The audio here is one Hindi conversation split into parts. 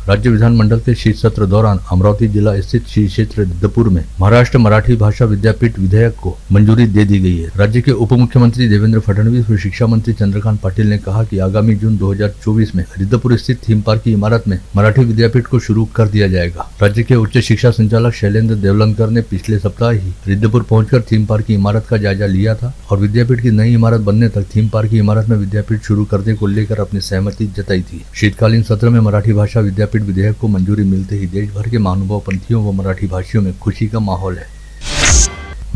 राज्य विधानमंडल के शीत सत्र दौरान अमरावती जिला स्थित श्री क्षेत्र रिद्धपुर में महाराष्ट्र मराठी भाषा विद्यापीठ विधेयक को मंजूरी दे दी गई है। राज्य के उप मुख्यमंत्री देवेंद्र फडणवीस और शिक्षा मंत्री चंद्रकांत पाटिल ने कहा कि आगामी जून 2024 में रिद्धपुर स्थित थीम पार्क की इमारत में मराठी विद्यापीठ को शुरू कर दिया जाएगा। राज्य के उच्च शिक्षा संचालक शैलेंद्र देवलंकर ने पिछले सप्ताह ही रिद्धपुर पहुंचकर थीम पार्क की इमारत का जायजा लिया था और विद्यापीठ की नई इमारत बनने तक थीम पार्क की इमारत में विद्यापीठ शुरू करने को लेकर अपनी सहमति जताई थी। शीतकालीन सत्र में मराठी भाषा विद्यापीठ विधेयक को मंजूरी मिलते ही देश भर के महानुभाव पंथियों व मराठी भाषियों में खुशी का माहौल है।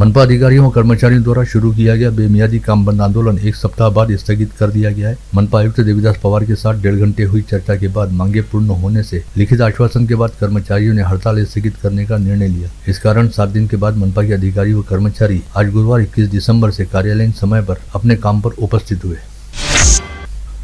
मनपा अधिकारियों और कर्मचारियों द्वारा शुरू किया गया बेमियादी काम बंद आंदोलन एक सप्ताह बाद स्थगित कर दिया गया है। मनपा आयुक्त देवीदास पवार के साथ 1.5 घंटे हुई चर्चा के बाद मांगे पूर्ण होने से लिखित आश्वासन के बाद कर्मचारियों ने हड़ताल स्थगित करने का निर्णय लिया। इस कारण 7 दिन के बाद मनपा के अधिकारी व कर्मचारी आज गुरुवार 21 दिसंबर से कार्यालयीन समय पर अपने काम पर उपस्थित हुए।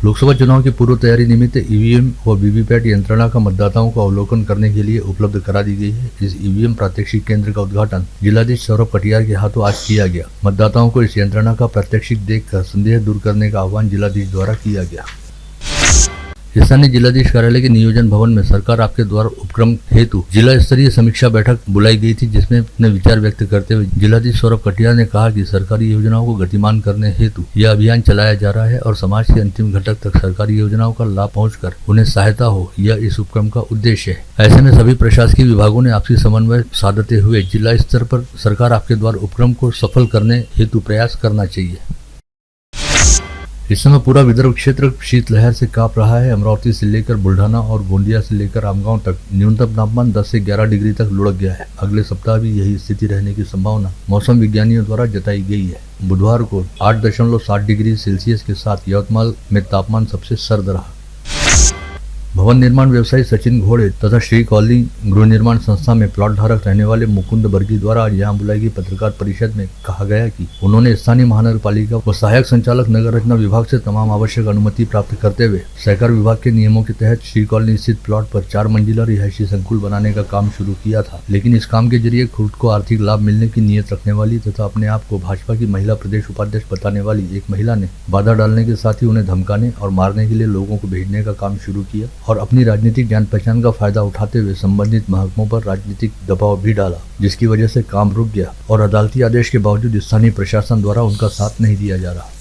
लोकसभा चुनाव की पूर्व तैयारी निमित्त ईवीएम व वीवीपैट यंत्रणा का मतदाताओं को अवलोकन करने के लिए उपलब्ध करा दी गई है। इस ईवीएम प्रात्यक्षिक केंद्र का उद्घाटन जिलाधीश सौरभ कटियार के हाथों आज किया गया। मतदाताओं को इस यंत्रणा का प्रात्यक्षिक देखकर संदेह दूर करने का आह्वान जिलाधीश द्वारा किया गया। स्थानीय जिलाधीश कार्यालय के नियोजन भवन में सरकार आपके द्वार उपक्रम हेतु जिला स्तरीय समीक्षा बैठक बुलाई गई थी, जिसमें अपने विचार व्यक्त करते हुए जिलाधीश सौरभ कटियार ने कहा कि सरकारी योजनाओं को गतिमान करने हेतु यह अभियान चलाया जा रहा है और समाज के अंतिम घटक तक सरकारी योजनाओं का लाभ पहुंचकर उन्हें सहायता हो, यह इस उपक्रम का उद्देश्य है। ऐसे में सभी प्रशासकीय विभागों ने आपसी समन्वय साधते हुए जिला स्तर पर सरकार आपके द्वार उपक्रम को सफल करने हेतु प्रयास करना चाहिए। इस समय पूरा विदर्भ क्षेत्र शीतलहर से कांप रहा है। अमरावती से लेकर बुल्ढाना और गोंदिया से लेकर आमगांव तक न्यूनतम तापमान 10 से 11 डिग्री तक लुढ़क गया है। अगले सप्ताह भी यही स्थिति रहने की संभावना मौसम विज्ञानियों द्वारा जताई गई है। बुधवार को 8.7 डिग्री सेल्सियस के साथ यवतमाल में तापमान सबसे सर्द रहा। भवन निर्माण व्यवसायी सचिन घोड़े तथा श्री कॉलोनी गृह निर्माण संस्था में प्लॉट धारक रहने वाले मुकुंद बर्गी द्वारा आज यहाँ बुलाई गई पत्रकार परिषद में कहा गया कि उन्होंने स्थानीय महानगर पालिका व सहायक संचालक नगर रचना विभाग से तमाम आवश्यक अनुमति प्राप्त करते हुए सहकार विभाग के नियमों के तहत श्री कॉलोनी स्थित प्लॉट पर 4 मंजिला रिहायशी संकुल बनाने का काम शुरू किया था। लेकिन इस काम के जरिए खुद को आर्थिक लाभ मिलने की नीयत रखने वाली तथा अपने आप को भाजपा की महिला प्रदेश उपाध्यक्ष बताने वाली एक महिला ने बाधा डालने के साथ ही उन्हें धमकाने और मारने के लिए लोगों को भेजने का काम शुरू किया और अपनी राजनीतिक जान पहचान का फायदा उठाते हुए संबंधित महकमों पर राजनीतिक दबाव भी डाला, जिसकी वजह से काम रुक गया और अदालती आदेश के बावजूद स्थानीय प्रशासन द्वारा उनका साथ नहीं दिया जा रहा।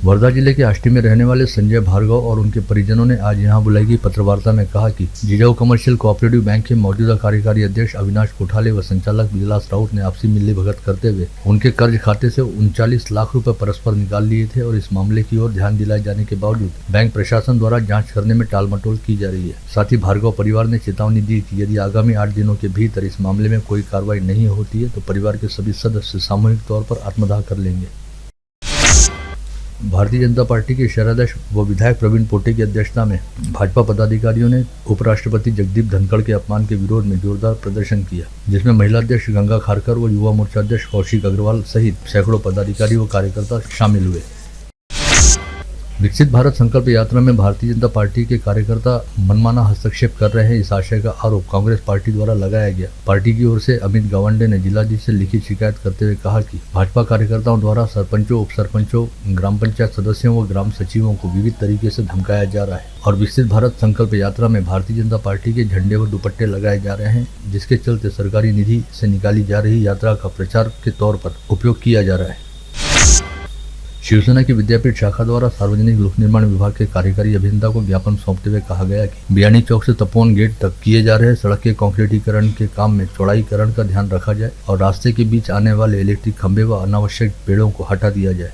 वर्धा जिले के आष्टी में रहने वाले संजय भार्गव और उनके परिजनों ने आज यहां बुलाई गई पत्रवार्ता में कहा कि जिजाऊ कमर्शियल कोऑपरेटिव बैंक के मौजूदा कार्यकारी अध्यक्ष अविनाश कोठाले व संचालक विलास राउत ने आपसी मिलीभगत करते हुए उनके कर्ज खाते से 39 लाख रुपए परस्पर निकाल लिए थे और इस मामले की ओर ध्यान दिलाए जाने के बावजूद बैंक प्रशासन द्वारा जाँच करने में टालमटोल की जा रही है। साथ ही भार्गव परिवार ने चेतावनी दी कि यदि आगामी 8 दिनों के भीतर इस मामले में कोई कार्रवाई नहीं होती है तो परिवार के सभी सदस्य सामूहिक तौर पर आत्मदाह कर लेंगे। भारतीय जनता पार्टी के शहराध्यक्ष व विधायक प्रवीण पोटे की अध्यक्षता में भाजपा पदाधिकारियों ने उपराष्ट्रपति जगदीप धनखड़ के अपमान के विरोध में जोरदार प्रदर्शन किया, जिसमें महिला अध्यक्ष गंगा खारकर व युवा मोर्चा अध्यक्ष कौशिक अग्रवाल सहित सैकड़ों पदाधिकारी व कार्यकर्ता शामिल हुए। विकसित भारत संकल्प यात्रा में भारतीय जनता पार्टी के कार्यकर्ता मनमाना हस्तक्षेप कर रहे हैं, इस आशय का आरोप कांग्रेस पार्टी द्वारा लगाया गया। पार्टी की ओर से अमित गावंडे ने जिलाधीश से लिखित शिकायत करते हुए कहा कि भाजपा कार्यकर्ताओं द्वारा सरपंचों, उप सरपंचों, ग्राम पंचायत सदस्यों व ग्राम सचिवों को विविध तरीके से धमकाया जा रहा है और विकसित भारत संकल्प यात्रा में भारतीय जनता पार्टी के झंडे व दुपट्टे लगाए जा रहे हैं, जिसके चलते सरकारी निधि से निकाली जा रही यात्रा का प्रचार के तौर पर उपयोग किया जा रहा है। शिवसेना की विद्यापीठ शाखा द्वारा सार्वजनिक लोक निर्माण विभाग के कार्यकारी अभियंता को ज्ञापन सौंपते हुए कहा गया कि बियानी चौक से तपोवन गेट तक किए जा रहे सड़क के कंक्रीटीकरण के काम में चौड़ाईकरण का ध्यान रखा जाए और रास्ते के बीच आने वाले इलेक्ट्रिक खंभे व अनावश्यक पेड़ों को हटा दिया जाए।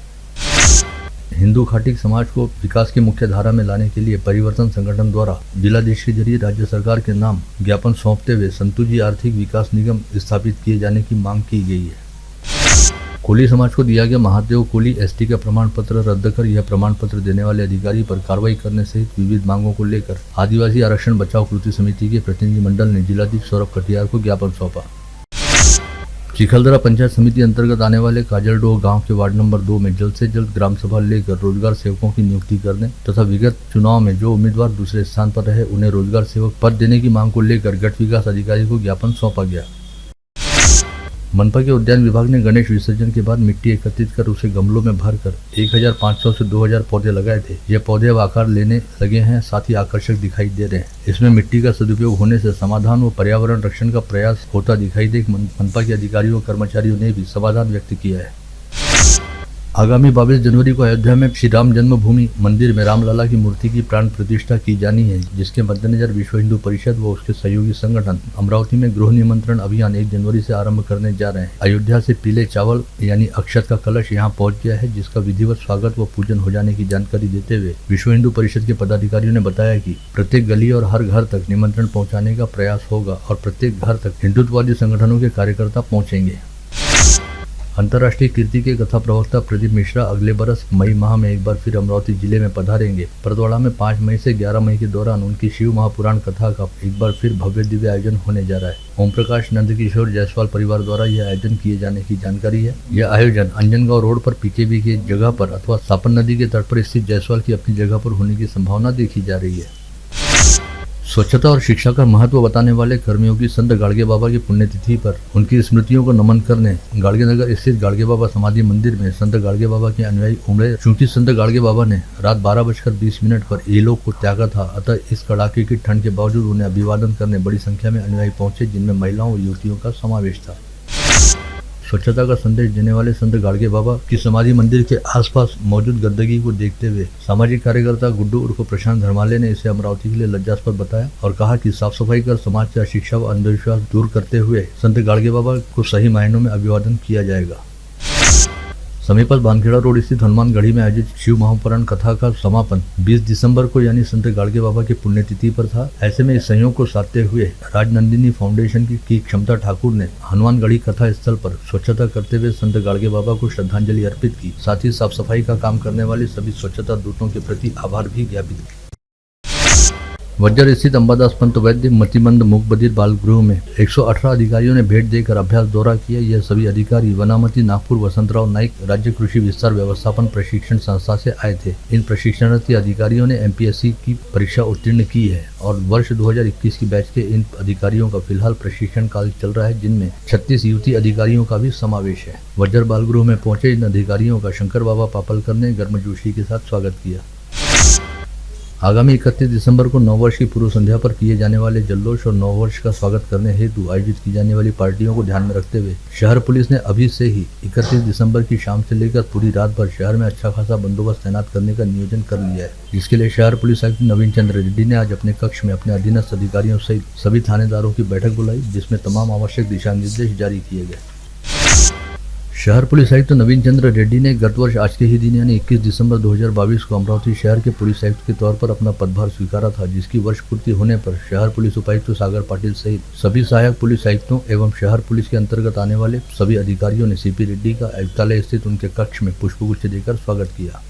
हिंदू खाटिक समाज को विकास की मुख्य धारा में लाने के लिए परिवर्तन संगठन द्वारा जिलाधीश के जरिए राज्य सरकार के नाम ज्ञापन सौंपते हुए संतुजी आर्थिक विकास निगम स्थापित किए जाने की मांग की गई है। कोली समाज को दिया गया महादेव कोली एसटी का प्रमाण पत्र रद्द कर यह प्रमाण पत्र देने वाले अधिकारी पर कार्रवाई करने सहित विविध मांगों को लेकर आदिवासी आरक्षण बचाव कृति समिति के प्रतिनिधिमंडल ने जिलाधीश सौरभ कटियार को ज्ञापन सौंपा। चिखलदरा पंचायत समिति अंतर्गत आने वाले काजलडोह गांव के वार्ड नंबर 2 में जल्द से जल्द ग्राम सभा लेकर रोजगार सेवकों की नियुक्ति करने तथा विगत चुनाव में जो उम्मीदवार दूसरे स्थान पर रहे उन्हें रोजगार सेवक पद देने की मांग को लेकर गट विकास अधिकारी को ज्ञापन सौंपा गया। मनपा के उद्यान विभाग ने गणेश विसर्जन के बाद मिट्टी एकत्रित कर उसे गमलों में भरकर 1500 से 2000 पौधे लगाए थे। ये पौधे अब आकार लेने लगे हैं, साथ ही आकर्षक दिखाई दे रहे हैं। इसमें मिट्टी का सदुपयोग होने से समाधान व पर्यावरण रक्षण का प्रयास होता दिखाई दे। मनपा के अधिकारियों और कर्मचारियों ने भी समाधान व्यक्त किया है। आगामी 22 जनवरी को अयोध्या में श्री राम जन्मभूमि मंदिर में रामलला की मूर्ति की प्राण प्रतिष्ठा की जानी है, जिसके मद्देनजर विश्व हिंदू परिषद व उसके सहयोगी संगठन अमरावती में गृह निमंत्रण अभियान 1 जनवरी से आरंभ करने जा रहे हैं। अयोध्या से पीले चावल यानी अक्षत का कलश यहां पहुंच गया है, जिसका विधिवत स्वागत व पूजन हो जाने की जानकारी देते हुए विश्व हिंदू परिषद के पदाधिकारियों ने बताया कि प्रत्येक गली और हर घर तक निमंत्रण पहुँचाने का प्रयास होगा और प्रत्येक घर तक हिंदुत्ववादी संगठनों के कार्यकर्ता पहुँचेंगे। अंतर्राष्ट्रीय कीर्ति के कथा प्रवक्ता प्रदीप मिश्रा अगले बरस मई माह में एक बार फिर अमरावती जिले में पधारेंगे। परतवाड़ा में 5 मई से 11 मई के दौरान उनकी शिव महापुराण कथा का एक बार फिर भव्य दिव्य आयोजन होने जा रहा है। ओम प्रकाश नंदकिशोर जायसवाल परिवार द्वारा यह आयोजन किए जाने की जानकारी है। यह आयोजन अंजनगांव रोड पर पीकेबी की जगह पर अथवा सापन नदी के तट पर स्थित जायसवाल की अपनी जगह पर होने की संभावना देखी जा रही है। स्वच्छता और शिक्षा का महत्व बताने वाले कर्मियों की संत गाड़गे बाबा की पुण्यतिथि पर उनकी स्मृतियों को नमन करने गाड़गे नगर स्थित गाड़गे बाबा समाधि मंदिर में संत गाड़गे बाबा के अनुयायी उमड़े। चूंकि संत गाड़गे बाबा ने रात 12:20 पर इहलोक को त्यागा था, अतः इस कड़ाके की ठंड के बावजूद उन्हें अभिवादन करने बड़ी संख्या में अनुयायी पहुंचे, जिनमें महिलाओं और युवतियों का समावेश था। स्वच्छता का संदेश देने वाले संत गाड़गे बाबा की समाधि मंदिर के आसपास मौजूद गंदगी को देखते हुए सामाजिक कार्यकर्ता गुड्डू उर्फ प्रशांत धर्माले ने इसे अमरावती के लिए लज्जास्पद बताया और कहा कि साफ सफाई कर समाज से अशिक्षा व अंधविश्वास दूर करते हुए संत गाड़गे बाबा को सही मायनों में अभिवादन किया जाएगा। समीपस्थ बानखेड़ा रोड स्थित हनुमान गढ़ी में आयोजित शिव महापुराण कथा का समापन 20 दिसंबर को यानी संत गाड़गे बाबा की पुण्यतिथि पर था। ऐसे में इस संयोग को साधते हुए राजनंदिनी फाउंडेशन की क्षमता ठाकुर ने हनुमान गढ़ी कथा स्थल पर स्वच्छता करते हुए संत गाड़गे बाबा को श्रद्धांजलि अर्पित की। साथ ही साफ सफाई का काम करने वाले सभी स्वच्छता दूतों के प्रति आभार भी ज्ञापित किया। वज्जर स्थित अंबादास पंत वैद्य मतिमंद मूक बधिर बाल गृह में 118 अधिकारियों ने भेंट देकर अभ्यास दौरा किया। यह सभी अधिकारी वनामती नागपुर वसंतराव नाइक राज्य कृषि विस्तार व्यवस्थापन प्रशिक्षण संस्था से आए थे। इन प्रशिक्षणार्थी अधिकारियों ने एमपीएससी की परीक्षा उत्तीर्ण की है और वर्ष 2021 की बैच के इन अधिकारियों का फिलहाल प्रशिक्षण काल चल रहा है, जिनमें 36 युवती अधिकारियों का भी समावेश है। वज्जर बाल गृह में पहुंचे इन अधिकारियों का शंकर बाबा पापलकर ने गर्मजोशी के साथ स्वागत किया। आगामी 31 दिसंबर को नववर्ष की पूर्व संध्या पर किए जाने वाले जल्लोष और नववर्ष का स्वागत करने हेतु आयोजित की जाने वाली पार्टियों को ध्यान में रखते हुए शहर पुलिस ने अभी से ही 31 दिसंबर की शाम से लेकर पूरी रात भर शहर में अच्छा खासा बंदोबस्त तैनात करने का नियोजन कर लिया है। जिसके लिए शहर पुलिस आयुक्त नवीन चंद्र रेड्डी ने आज अपने कक्ष में अपने अधीनस्थ अधिकारियों सहित सभी थानेदारों की बैठक बुलाई, जिसमें तमाम आवश्यक दिशा निर्देश जारी किए गए। शहर पुलिस आयुक्त नवीन चंद्र रेड्डी ने गत वर्ष आज के ही दिन यानी 21 दिसंबर 2022 को अमरावती शहर के पुलिस आयुक्त के तौर पर अपना पदभार स्वीकारा था, जिसकी वर्ष पूर्ति होने पर शहर पुलिस उपायुक्त सागर पाटिल सहित सभी सहायक पुलिस आयुक्तों एवं शहर पुलिस के अंतर्गत आने वाले सभी अधिकारियों ने सीपी रेड्डी का आयुक्तालय स्थित उनके कक्ष में पुष्पगुच्छ देकर स्वागत किया।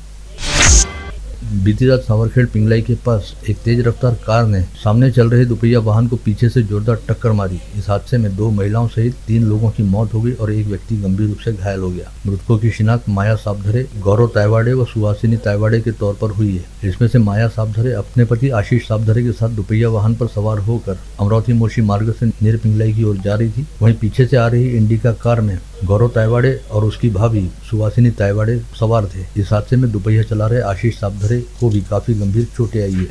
बीती रात सावरखेड़ पिंगलाई के पास एक तेज रफ्तार कार ने सामने चल रहे दुपहिया वाहन को पीछे से जोरदार टक्कर मारी। इस हादसे में 2 महिलाओं सहित 3 लोगों की मौत हो गई और एक व्यक्ति गंभीर रूप से घायल हो गया। मृतकों की शिनाख्त माया साबधरे, गौरव तायवाड़े व सुहासिनी तायवाड़े के तौर पर हुई है। इसमें से माया साबधरे अपने पति आशीष साबधरे के साथ दुपहिया वाहन पर सवार होकर अमरावती मोशी मार्ग से नियर पिंगलाई की ओर जा रही थी। वहीं पीछे से आ रही इंडिका कार में गौरव तायवाड़े और उसकी भाभी सुहासिनी तायवाड़े सवार थे। इस हादसे में दुपहिया चला रहे आशीष साबधरे को भी काफी गंभीर चोटें आई है।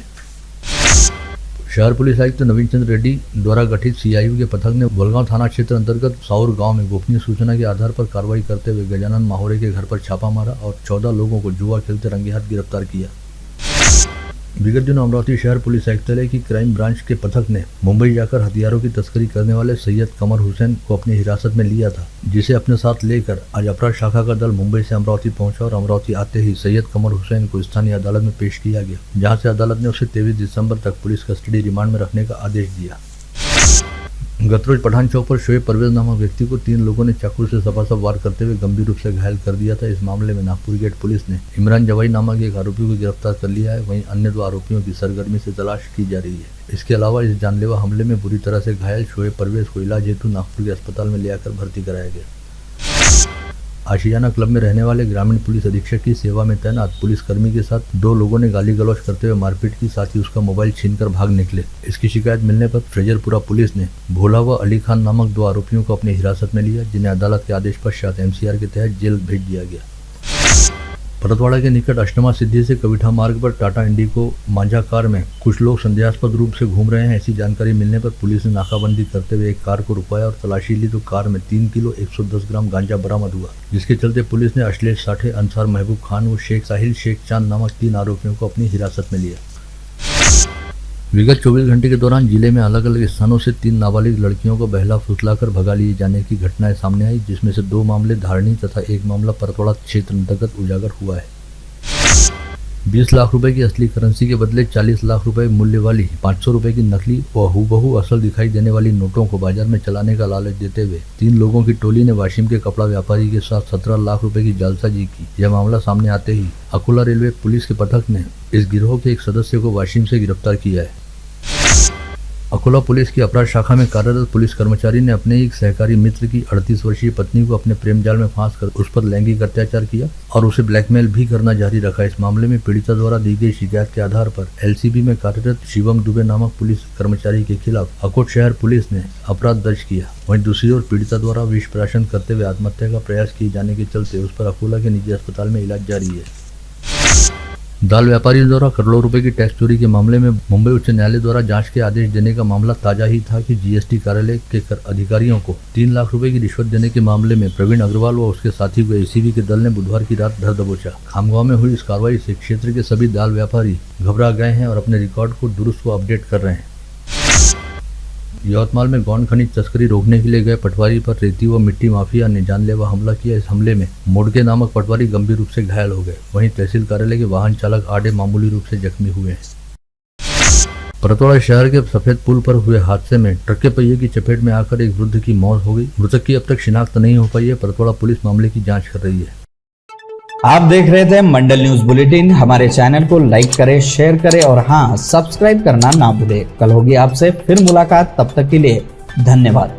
शहर पुलिस आयुक्त नवीन चंद्र रेड्डी द्वारा गठित सीआईयू के पथक ने बोलगांव थाना क्षेत्र अंतर्गत साउर गांव में गोपनीय सूचना के आधार पर कार्रवाई करते हुए गजानन माहोरे के घर पर छापा मारा और 14 लोगों को जुआ खेलते रंगे हाथ गिरफ्तार किया। विगत दिनों अमरावती शहर पुलिस आयुक्तालय की क्राइम ब्रांच के पथक ने मुंबई जाकर हथियारों की तस्करी करने वाले सैयद कमर हुसैन को अपनी हिरासत में लिया था, जिसे अपने साथ लेकर आज अपराध शाखा का दल मुंबई से अमरावती पहुंचा और अमरावती आते ही सैयद कमर हुसैन को स्थानीय अदालत में पेश किया गया, जहां से अदालत ने उसे 23 दिसंबर तक पुलिस कस्टडी रिमांड में रखने का आदेश दिया। गत रोज पठान चौक पर शोएब परवेज नामक व्यक्ति को 3 लोगों ने चाकू से सपासप वार करते हुए गंभीर रूप से घायल कर दिया था। इस मामले में नागपुर गेट पुलिस ने इमरान जवाई नामक एक आरोपी को गिरफ्तार कर लिया है। वहीं अन्य 2 आरोपियों की सरगर्मी से तलाश की जा रही है। इसके अलावा इस जानलेवा हमले में बुरी तरह से घायल शोएब परवेज को इलाज हेतु नागपुर के अस्पताल में ले आकर भर्ती कराया गया। आशियाना क्लब में रहने वाले ग्रामीण पुलिस अधीक्षक की सेवा में तैनात पुलिसकर्मी के साथ 2 लोगों ने गाली गलौज करते हुए मारपीट की, साथ ही उसका मोबाइल छीनकर भाग निकले। इसकी शिकायत मिलने पर फ्रेजरपुरा पुलिस ने भोला व अली खान नामक 2 आरोपियों को अपनी हिरासत में लिया, जिन्हें अदालत के आदेश पश्चात MCR के तहत जेल भेज दिया गया। परतवाड़ा के निकट अष्टमा सिद्धि से कविठा मार्ग पर टाटा इंडिगो मांझा कार में कुछ लोग संदेहास्पद रूप से घूम रहे हैं। ऐसी जानकारी मिलने पर पुलिस ने नाकाबंदी करते हुए एक कार को रुकवाया और तलाशी ली तो कार में 3 किलो 110 ग्राम गांजा बरामद हुआ, जिसके चलते पुलिस ने अश्लेष साठे, अंसार महबूब खान व शेख साहिल शेख चांद नामक 3 आरोपियों को अपनी हिरासत में लिया। विगत 24 घंटे के दौरान जिले में अलग अलग स्थानों से 3 नाबालिग लड़कियों को बहला फुसलाकर भगा लिए जाने की घटनाएं सामने आई, जिसमें से 2 मामले धारणी तथा 1 मामला परतवाड़ा क्षेत्र अंतर्गत उजागर हुआ है। 20 लाख रुपए की असली करेंसी के बदले 40 लाख रुपए मूल्य वाली 500 रुपए की नकली व हूबहू असल दिखाई देने वाली नोटों को बाजार में चलाने का लालच देते हुए 3 लोगों की टोली ने वाशिम के कपड़ा व्यापारी के साथ 17 लाख रुपए की जालसाजी की। यह मामला सामने आते ही अकोला रेलवे पुलिस के पथक ने इस गिरोह के एक सदस्य को वाशिम से गिरफ्तार किया है। अकोला पुलिस की अपराध शाखा में कार्यरत पुलिस कर्मचारी ने अपने एक सहकारी मित्र की 38 वर्षीय पत्नी को अपने प्रेम जाल में फांसकर उस पर लैंगिक अत्याचार किया और उसे ब्लैकमेल भी करना जारी रखा। इस मामले में पीड़िता द्वारा दी गई शिकायत के आधार पर LCB में कार्यरत शिवम दुबे नामक पुलिस कर्मचारी के खिलाफ अकोट शहर पुलिस ने अपराध दर्ज किया। वहीं दूसरी ओर पीड़िता द्वारा विष प्राशन करते हुए आत्महत्या का प्रयास किए जाने के चलते उस पर अकोला के निजी अस्पताल में इलाज जारी है। दाल व्यापारियों द्वारा करोड़ों रुपए की टैक्स चोरी के मामले में मुंबई उच्च न्यायालय द्वारा जांच के आदेश देने का मामला ताजा ही था कि GST कार्यालय के कर अधिकारियों को 3 लाख रुपए की रिश्वत देने के मामले में प्रवीण अग्रवाल व उसके साथी को ACB के दल ने बुधवार की रात धर दबोचा। खामगांव में हुई इस कार्रवाई से क्षेत्र के सभी दाल व्यापारी घबरा गए हैं और अपने रिकॉर्ड को दुरुस्त व अपडेट कर रहे हैं। यवतमाल में गौण खनिज तस्करी रोकने के लिए गए पटवारी पर रेती व मिट्टी माफिया ने जानलेवा हमला किया। इस हमले में मोड़के नामक पटवारी गंभीर रूप से घायल हो गए। वहीं तहसील कार्यालय के वाहन चालक आडे मामूली रूप से जख्मी हुए हैं। परतवाड़ा शहर के सफेद पुल पर हुए हादसे में ट्रक के पहिए की चपेट में आकर एक वृद्ध की मौत हो गई। मृतक की अब तक शिनाख्त नहीं हो पाई है। परतवाड़ा पुलिस मामले की जाँच कर रही है। आप देख रहे थे मंडल न्यूज बुलेटिन। हमारे चैनल को लाइक करें, शेयर करें और हाँ, सब्सक्राइब करना ना भूलें। कल होगी आपसे फिर मुलाकात, तब तक के लिए धन्यवाद।